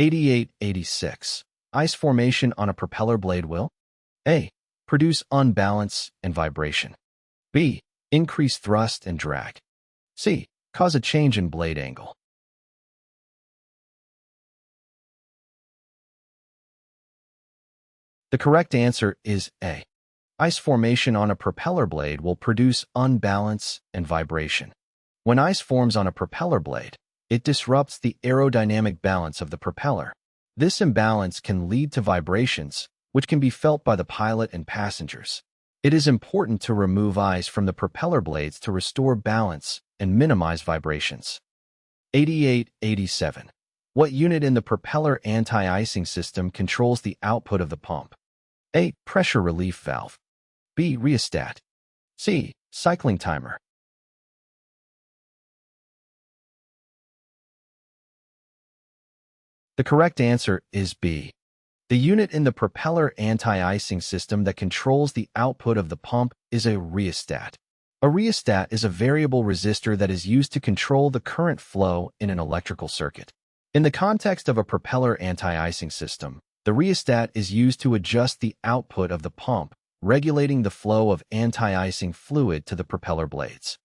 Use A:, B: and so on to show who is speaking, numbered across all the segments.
A: Q8886. Ice formation on a propeller blade will A. Produce unbalance and vibration. B. Increase thrust and drag. C. Cause a change in blade angle. The correct answer is A. Ice formation on a propeller blade will produce unbalance and vibration. When ice forms on a propeller blade, it disrupts the aerodynamic balance of the propeller. This imbalance can lead to vibrations, which can be felt by the pilot and passengers. It is important to remove ice from the propeller blades to restore balance and minimize vibrations. Q8887. What unit in the propeller anti-icing system controls the output of the pump? A. Pressure relief valve. B. Rheostat. C. Cycling timer. The correct answer is B. The unit in the propeller anti-icing system that controls the output of the pump is a rheostat. A rheostat is a variable resistor that is used to control the current flow in an electrical circuit. In the context of a propeller anti-icing system, the rheostat is used to adjust the output of the pump, regulating the flow of anti-icing fluid to the propeller blades.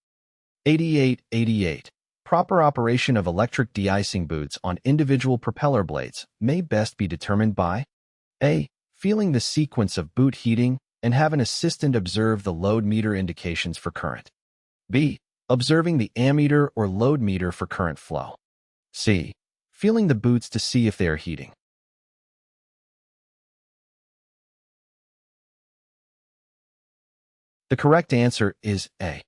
A: Q8888. Proper operation of electric de-icing boots on individual propeller blades may best be determined by A. Feeling the sequence of boot heating and have an assistant observe the load meter indications for current. B. Observing the ammeter or load meter for current flow. C. Feeling the boots to see if they are heating. The correct answer is A.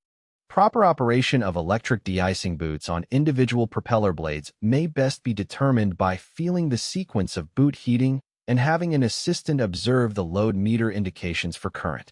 A: Proper operation of electric de-icing boots on individual propeller blades may best be determined by feeling the sequence of boot heating and having an assistant observe the load meter indications for current.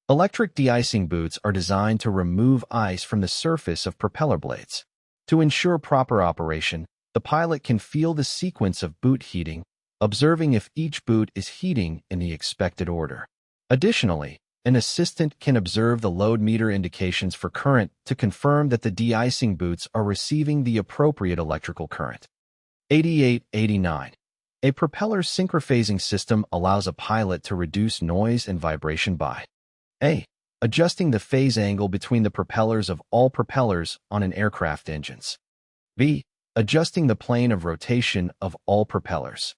A: Electric de-icing boots are designed to remove ice from the surface of propeller blades. To ensure proper operation, the pilot can feel the sequence of boot heating, observing if each boot is heating in the expected order. Additionally, an assistant can observe the load meter indications for current to confirm that the de-icing boots are receiving the appropriate electrical current. Q8889. A propeller synchrophasing system allows a pilot to reduce noise and vibration by A. Adjusting the phase angle between the propellers of all propellers on an aircraft engines. B. Adjusting the plane of rotation of all propellers.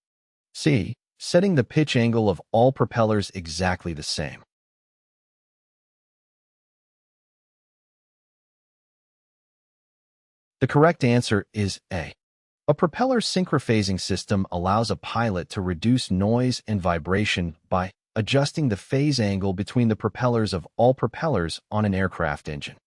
A: C. Setting the pitch angle of all propellers exactly the same. The correct answer is A. A propeller synchrophasing system allows a pilot to reduce noise and vibration by adjusting the phase angle between the propellers of all propellers on an aircraft engine.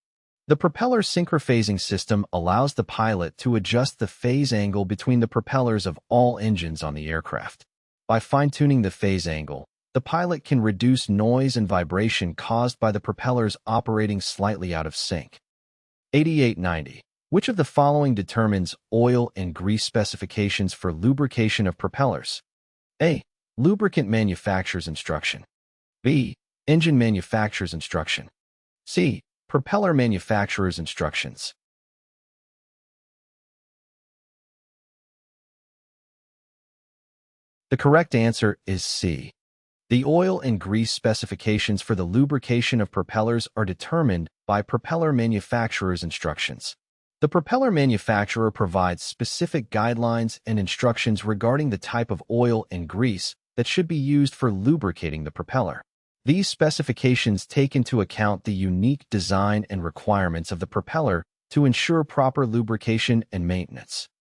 A: The propeller synchrophasing system allows the pilot to adjust the phase angle between the propellers of all engines on the aircraft. By fine-tuning the phase angle, the pilot can reduce noise and vibration caused by the propellers operating slightly out of sync. Q8890. Which of the following determines oil and grease specifications for lubrication of propellers? A. Lubricant manufacturer's instruction. B. Engine manufacturer's instruction. C. Propeller manufacturer's instructions. The correct answer is C. The oil and grease specifications for the lubrication of propellers are determined by propeller manufacturer's instructions. The propeller manufacturer provides specific guidelines and instructions regarding the type of oil and grease that should be used for lubricating the propeller. These specifications take into account the unique design and requirements of the propeller to ensure proper lubrication and maintenance.